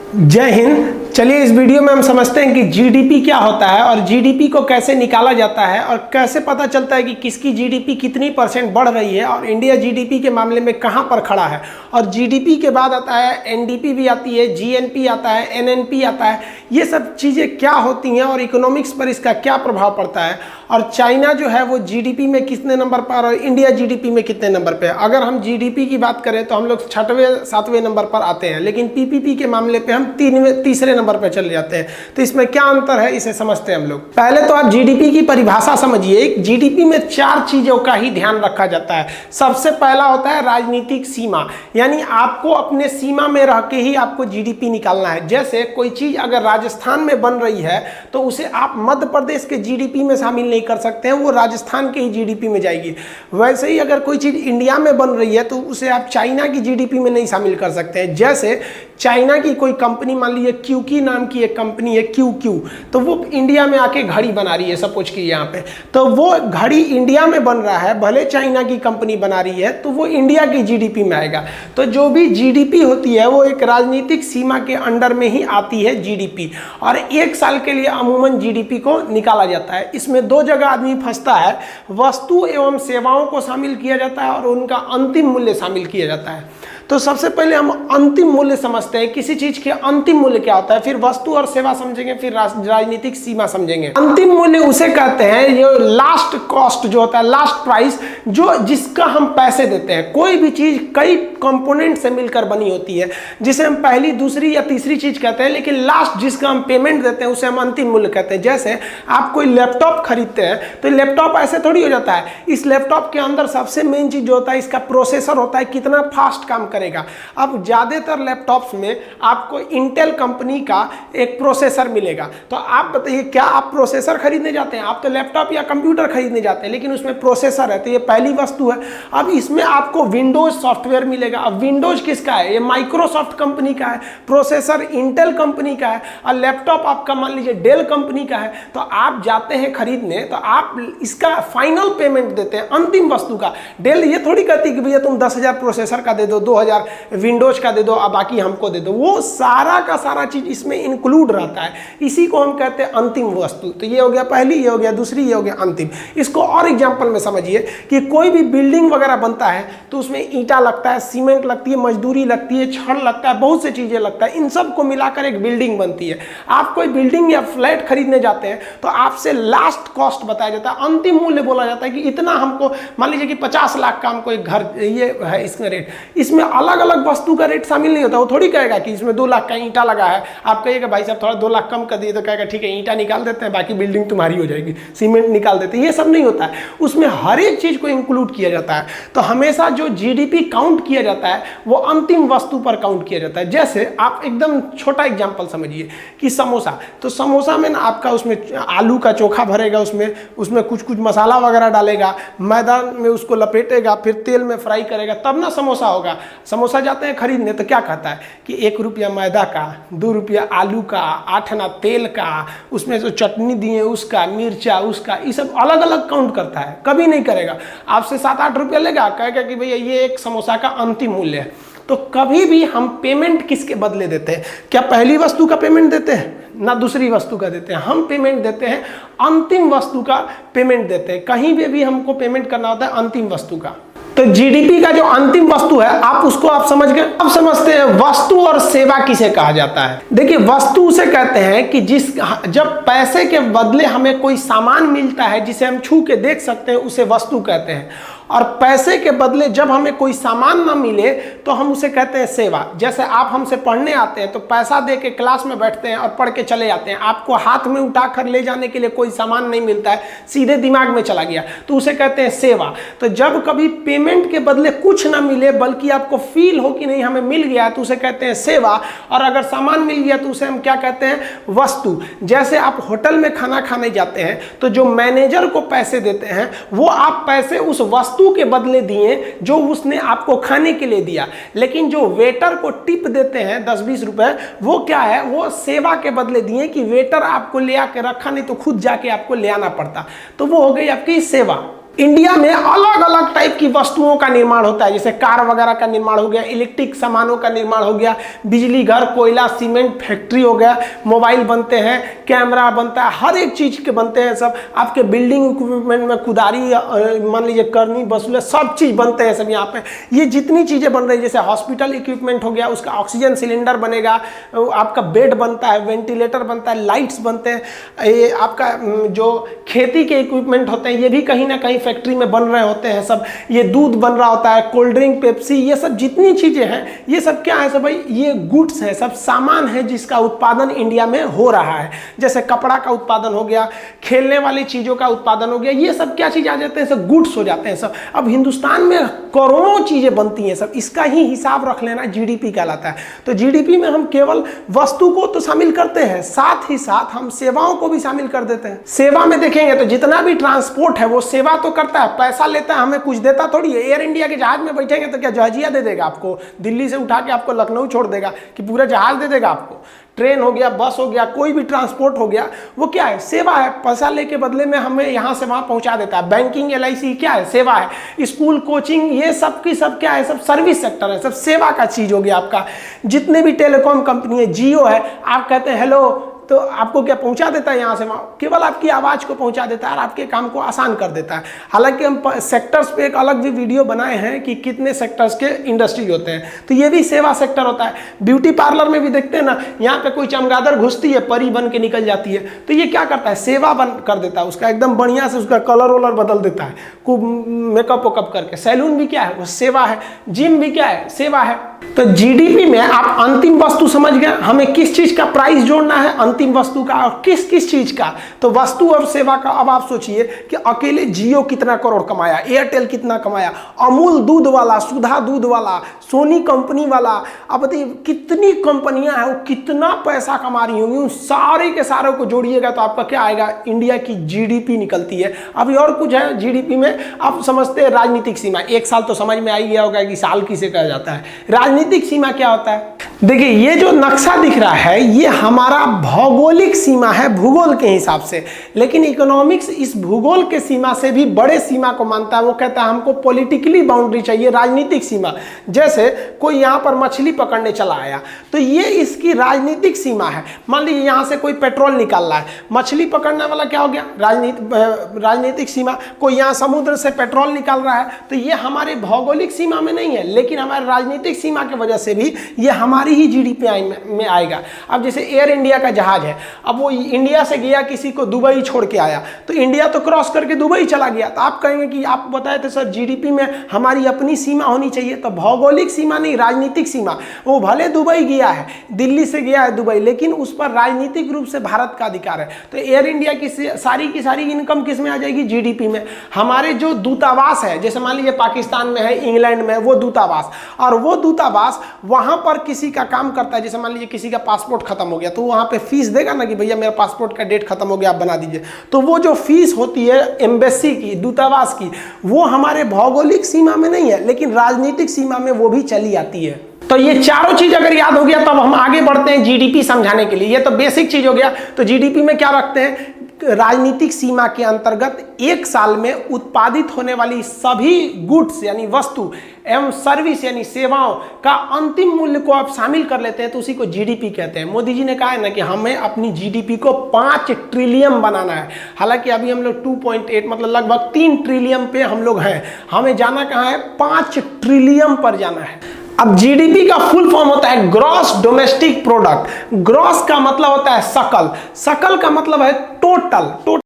जय हिंद। चलिए इस वीडियो में हम समझते हैं कि जीडीपी क्या होता है और जीडीपी को कैसे निकाला जाता है और कैसे पता चलता है कि किसकी जीडीपी कितनी % बढ़ रही है और इंडिया जीडीपी के मामले में कहां पर खड़ा है। और जीडीपी के बाद आता है एनडीपी भी आती है, जीएनपी आता है, एनएनपी आता है। ये सब चीज़ें क्या होती हैं और इकोनॉमिक्स पर इसका क्या प्रभाव पड़ता है और चाइना जो है वो जीडीपी में कितने नंबर पर और इंडिया जीडीपी में कितने नंबर पर। अगर हम जीडीपी की बात करें तो हम लोग 6वें 7वें नंबर पर आते हैं, लेकिन पीपीपी के मामले पे हम 3वें नंबर पर चले जाते हैं। तो इसमें क्या अंतर है इसे समझते हैं हम लोग। पहले तो आप जीडीपी की परिभाषा समझिए। जीडीपी में 4 चीजों का ही ध्यान रखा जाता है। सबसे पहला होता है राजनीतिक सीमा, यानी आपको अपने सीमा में रह के ही आपको जीडीपी निकालना है। जैसे कोई चीज अगर राजस्थान में बन रही है तो उसे आप मध्य प्रदेश के जीडीपी में शामिल नहीं कर सकते हैं, वो राजस्थान के ही जीडीपी में जाएगी। वैसे ही अगर कोई चीज इंडिया में बन रही है तो उसे आप चाइना की जीडीपी में नहीं शामिल कर सकते हैं। जैसे चाइना की कोई कंपनी, मान लीजिए क्यूकी नाम की एक कंपनी है क्यू, तो वो इंडिया में आके घड़ी बना रही है, सपोज की यहाँ पे, तो वो घड़ी इंडिया में बन रहा है, भले चाइना की कंपनी बना रही है, तो वो इंडिया की जीडीपी में आएगा। तो जो भी जीडीपी होती है वो एक राजनीतिक सीमा के अंडर में ही आती है जीडीपी, और 1 साल के लिए अमूमन जीडीपी को निकाला जाता है। इसमें 2 जगह आदमी फंसता है, वस्तु एवं सेवाओं को शामिल किया जाता है और उनका अंतिम मूल्य शामिल किया जाता है। तो सबसे पहले हम अंतिम मूल्य समझते हैं, किसी चीज के अंतिम मूल्य क्या होता है, फिर वस्तु और सेवा समझेंगे, फिर राजनीतिक सीमा समझेंगे। अंतिम मूल्य उसे कहते हैं, ये लास्ट कॉस्ट जो होता है, लास्ट प्राइस, जो जिसका हम पैसे देते हैं। कोई भी चीज कई कंपोनेंट से मिलकर बनी होती है, जिसे हम पहली, दूसरी या तीसरी चीज कहते हैं, लेकिन लास्ट जिसका हम पेमेंट देते हैं उसे हम अंतिम मूल्य कहते हैं। जैसे आप कोई लैपटॉप खरीदते हैं तो लैपटॉप ऐसे थोड़ी हो जाता है। इस लैपटॉप के अंदर सबसे मेन चीज जो होता है, इसका प्रोसेसर होता है, कितना फास्ट काम करेगा। अब ज्यादातर लैपटॉप्स में आपको इंटेल कंपनी का एक प्रोसेसर मिलेगा। तो आप बताइए, क्या आप प्रोसेसर खरीदने जाते हैं? आप तो लैपटॉप या कंप्यूटर खरीदने जाते हैं, लेकिन उसमें प्रोसेसर है, तो ये पहली वस्तु है। अब इसमें आपको विंडोज सॉफ्टवेयर मिलेगा। अब विंडोज किसका है? ये माइक्रोसॉफ्ट कंपनी का है। प्रोसेसर इंटेल कंपनी का है और लैपटॉप आपका मान लीजिए डेल कंपनी का है। तो आप जाते हैं खरीदने, तो आप इसका फाइनल पेमेंट देते हैं, अंतिम वस्तु का। डेल ये थोड़ी कहती कि भैया तुम 10,000 प्रोसेसर का दे दो, 2,000 विंडोज का दे दो, अब बाकी हमको दे दो। वो सारा का सारा चीज इसमें इंक्लूड रहता है। इसी को हम कहते हैं अंतिम वस्तु। तो ये हो गया पहली, ये हो गया दूसरी, ये हो गया अंतिम। इसको और एग्जांपल में समझिए कि कोई भी बिल्डिंग वगैरह बनता है तो उसमें ईंटा लगता है, सीमेंट लगती है, मजदूरी लगती है, छड़ लगता है, बहुत सी चीजें लगता है। इन सब को मिलाकर एक बिल्डिंग बनती है। आप कोई बिल्डिंग या फ्लैट खरीदने जाते हैं तो आपसे लास्ट कॉस्ट बताया जाता है, अंतिम मूल्य बोला जाता है कि इतना हमको, मान लीजिए कि 50 लाख का हमको एक घर ये है, इसका रेट। इसमें अलग अलग वस्तु का रेट शामिल नहीं होता। वो थोड़ी कहेगा कि इसमें 2 लाख का ईंटा लगा है, आप कहिएगा भाई साहब थोड़ा 2 लाख कम कर दिए, तो कहेगा ठीक है ईंटा निकाल देते हैं, बाकी बिल्डिंग तुम्हारी हो जाएगी, सीमेंट निकाल देते हैं। ये सब नहीं होता है, उसमें हर एक चीज को इंक्लूड किया जाता है। तो हमेशा जो जीडीपी काउंट किया जाता है वो अंतिम वस्तु पर काउंट किया जाता है। जैसे आप एकदम छोटा एग्जाम्पल समझिए कि समोसा, तो समोसा में ना आपका उसमें आलू का चोखा भरेगा, उसमें कुछ मसाला वगैरह डालेगा, मैदा में उसको लपेटेगा, फिर तेल में फ्राई करेगा, तब ना समोसा होगा। समोसा जाते हैं खरीदने तो क्या कहता है कि 1 रुपया मैदा का, 2 रुपया आलू का, 8 आना तेल का, उसमें जो चटनी दिए उसका, मिर्चा उसका, ये सब अलग अलग काउंट करता है। कभी नहीं करेगा आपसे 7-8 रुपया लेगा, कहेगा कि भैया ये एक समोसा का अंतिम मूल्य है। तो कभी भी हम पेमेंट किसके बदले देते हैं? क्या पहली वस्तु का पेमेंट देते हैं? ना दूसरी वस्तु का देते हैं। हम पेमेंट देते हैं अंतिम वस्तु का पेमेंट देते हैं। कहीं भी हमको पेमेंट करना होता है अंतिम वस्तु का। तो जीडीपी का जो अंतिम वस्तु है आप समझ गए। अब समझते हैं वस्तु और सेवा किसे कहा जाता है। देखिए वस्तु उसे कहते हैं कि जब पैसे के बदले हमें कोई सामान मिलता है जिसे हम छू के देख सकते हैं, उसे वस्तु कहते हैं। और पैसे के बदले जब हमें कोई सामान ना मिले तो हम उसे कहते हैं सेवा। जैसे आप हमसे पढ़ने आते हैं तो पैसा दे के क्लास में बैठते हैं और पढ़ के चले जाते हैं, आपको हाथ में उठाकर ले जाने के लिए कोई सामान नहीं मिलता है, सीधे दिमाग में चला गया, तो उसे कहते हैं सेवा। तो जब कभी पेमेंट के बदले कुछ ना मिले बल्कि आपको फील हो कि नहीं हमें मिल गया, तो उसे कहते हैं सेवा। और अगर सामान मिल गया तो उसे हम क्या कहते हैं? वस्तु। जैसे आप होटल में खाना खाने जाते हैं तो जो मैनेजर को पैसे देते हैं वो आप पैसे उस वस्तु के बदले दिए जो उसने आपको खाने के लिए दिया, लेकिन जो वेटर को टिप देते हैं 10-20 रुपए, वो क्या है? वो सेवा के बदले दिए कि वेटर आपको ले आके रखा, नहीं तो खुद जाके आपको ले आना पड़ता। तो वो हो गई आपकी सेवा। इंडिया में अलग अलग टाइप की वस्तुओं का निर्माण होता है, जैसे कार वगैरह का निर्माण हो गया, इलेक्ट्रिक सामानों का निर्माण हो गया, बिजली घर, कोयला, सीमेंट फैक्ट्री हो गया, मोबाइल बनते हैं, कैमरा बनता है, हर एक चीज के बनते हैं सब। आपके बिल्डिंग इक्विपमेंट में कुदारी, मान लीजिए करनी, बसूले, सब चीज बनते हैं सब यहाँ पे। ये जितनी चीजें बन रही है, जैसे हॉस्पिटल इक्विपमेंट हो गया, उसका ऑक्सीजन सिलेंडर बनेगा, आपका बेड बनता है, वेंटिलेटर बनता है, लाइट्स बनते हैं, ये आपका जो खेती के इक्विपमेंट होते हैं ये भी कहीं ना कहीं फैक्ट्री में बन रहे होते हैं सब। ये दूध बन रहा होता है, कोल्ड ड्रिंक, पेप्सी, ये सब जितनी चीजें हैं ये सब क्या है सब भाई, ये गुड्स है, सब सामान है जिसका उत्पादन इंडिया में हो रहा है। जैसे कपड़ा का उत्पादन हो गया, खेलने वाली चीजों का उत्पादन हो गया, ये सब क्या चीज आ जाते हैं, सब गुड्स हो जाते हैं सब। अब हिंदुस्तान में करोड़ों चीजें बनती हैं सब, इसका ही हिसाब रख लेना जीडीपी कहलाता है। तो जीडीपी में हम केवल वस्तु को तो शामिल करते हैं, साथ ही साथ हम सेवाओं को भी शामिल कर देते हैं। सेवा में देखेंगे तो जितना भी ट्रांसपोर्ट है वो सेवा तो करता है, पैसा लेता है, हमें कुछ देता थोड़ी है। एयर इंडिया के जहाज में बैठेंगे तो क्या जहाजिया दे देगा आपको, दिल्ली से उठा के आपको लखनऊ छोड़ देगा कि पूरा जहाज दे देगा आपको। ट्रेन हो गया, बस हो गया, कोई भी ट्रांसपोर्ट हो गया, वो क्या है, सेवा है, पैसा लेके बदले में हमें यहाँ से वहाँ पहुँचा देता है। बैंकिंग, LIC क्या है, सेवा है। स्कूल, कोचिंग, ये सब की सब क्या है, सब सर्विस सेक्टर है, सब सेवा का चीज हो गया आपका। जितने भी टेलीकॉम कंपनी है, जियो है, आप कहते हैं हेलो तो आपको क्या पहुंचा देता है यहाँ से वहाँ, केवल आपकी आवाज़ को पहुंचा देता है और आपके काम को आसान कर देता है। हालांकि हम सेक्टर्स पे एक अलग भी वीडियो बनाए हैं कि कितने सेक्टर्स के इंडस्ट्री होते हैं, तो ये भी सेवा सेक्टर होता है। ब्यूटी पार्लर में भी देखते हैं ना, यहाँ पे कोई चमगादड़ घुसती है, परी बन के निकल जाती है, तो ये क्या करता है, सेवा बन कर देता है उसका, एकदम बढ़िया से उसका कलर वलर बदल देता है, खूब मेकअप वेकअप करके। सैलून भी क्या है, वो सेवा है। जिम भी क्या है, सेवा है। तो जीडीपी में आप अंतिम वस्तु समझ गए, हमें किस चीज का प्राइस जोड़ना है, अंतिम वस्तु का, और किस किस चीज का। तो वस्तु और सेवा का अब आप सोचिए कि अकेले जियो कितना करोड़ कमाया, एयरटेल कितना कमाया, अमूल दूध वाला, सुधा दूध वाला, सोनी कंपनी वाला, अब बताइए कितनी कंपनियां हैं, वो कितना पैसा कमा रही होंगी। उन सारे के सारे को जोड़िएगा तो आपका क्या आएगा, इंडिया की जीडीपी निकलती है। अभी और कुछ है जीडीपी में, आप समझते हैं राजनीतिक सीमा, एक साल तो समझ में आ ही गया होगा कि साल किसे कहा जाता है। राजनीतिक सीमा क्या होता है, देखिए ये जो नक्शा दिख रहा है ये हमारा भौगोलिक सीमा है, भूगोल के हिसाब से। लेकिन इकोनॉमिक्स इस भूगोल के सीमा से भी बड़े सीमा को मानता है, वो कहता है हमको पॉलिटिकली बाउंड्री चाहिए, राजनीतिक सीमा। जैसे कोई यहाँ पर मछली पकड़ने चला आया तो ये इसकी राजनीतिक सीमा है। मान लीजिए यहाँ से कोई पेट्रोल निकाल रहा है, मछली पकड़ने वाला क्या हो गया, राजनीतिक सीमा। कोई यहाँ समुद्र से पेट्रोल निकाल रहा है तो ये हमारे भौगोलिक सीमा में नहीं है, लेकिन हमारे राजनीतिक सीमा की वजह से भी ये हमारी ही जीडीपी में आएगा। अब जैसे एयर इंडिया का जहाज है, अब वो इंडिया से गया, किसी को दुबई छोड़ के आया, तो इंडिया तो क्रॉस करके दुबई चला गया, तो आप कहेंगे कि आप बताए थे सर जीडीपी में हमारी अपनी सीमा होनी चाहिए। तो भौगोलिक सीमा नहीं, राजनीतिक सीमा। वो भले दुबई गया है, दिल्ली से गया है दुबई, लेकिन उस पर राजनीतिक रूप से भारत का अधिकार है। तो एयर इंडिया की सारी इनकम किस में आ जाएगी, जीडीपी में। हमारे जो दूतावास है, जैसे मान लीजिए पाकिस्तान में है, इंग्लैंड में, वो दूतावास, और वो दूतावास वहां पर किसी का काम करता है। जैसे मान लीजिए किसी का पासपोर्ट खत्म हो गया तो वहां पे फीस देगा ना कि भैया मेरा पासपोर्ट का डेट खत्म हो गया, आप बना दीजिए। तो वो जो फीस होती है एम्बेसी की, दूतावास की, वो हमारे भौगोलिक सीमा में नहीं है, लेकिन राजनीतिक सीमा में वो भी चली आती है। तो ये चारों चीज अगर याद हो गया तब हम आगे बढ़ते हैं जीडीपी समझाने के लिए। ये तो बेसिक चीज हो गया। तो जीडीपी में क्या रखते हैं, राजनीतिक सीमा के अंतर्गत एक साल में उत्पादित होने वाली सभी गुड्स यानी वस्तु एवं सर्विस यानी सेवाओं का अंतिम मूल्य को आप शामिल कर लेते हैं तो उसी को जीडीपी कहते हैं। मोदी जी ने कहा है ना कि हमें अपनी जीडीपी को 5 ट्रिलियन बनाना है। हालांकि अभी हम लोग 2.8 मतलब लगभग 3 ट्रिलियन पे हम लोग हैं, हमें जाना कहाँ है, 5 ट्रिलियन पर जाना है। अब जीडीपी का फुल फॉर्म होता है ग्रॉस डोमेस्टिक प्रोडक्ट। ग्रॉस का मतलब होता है सकल, सकल का मतलब है टोटल।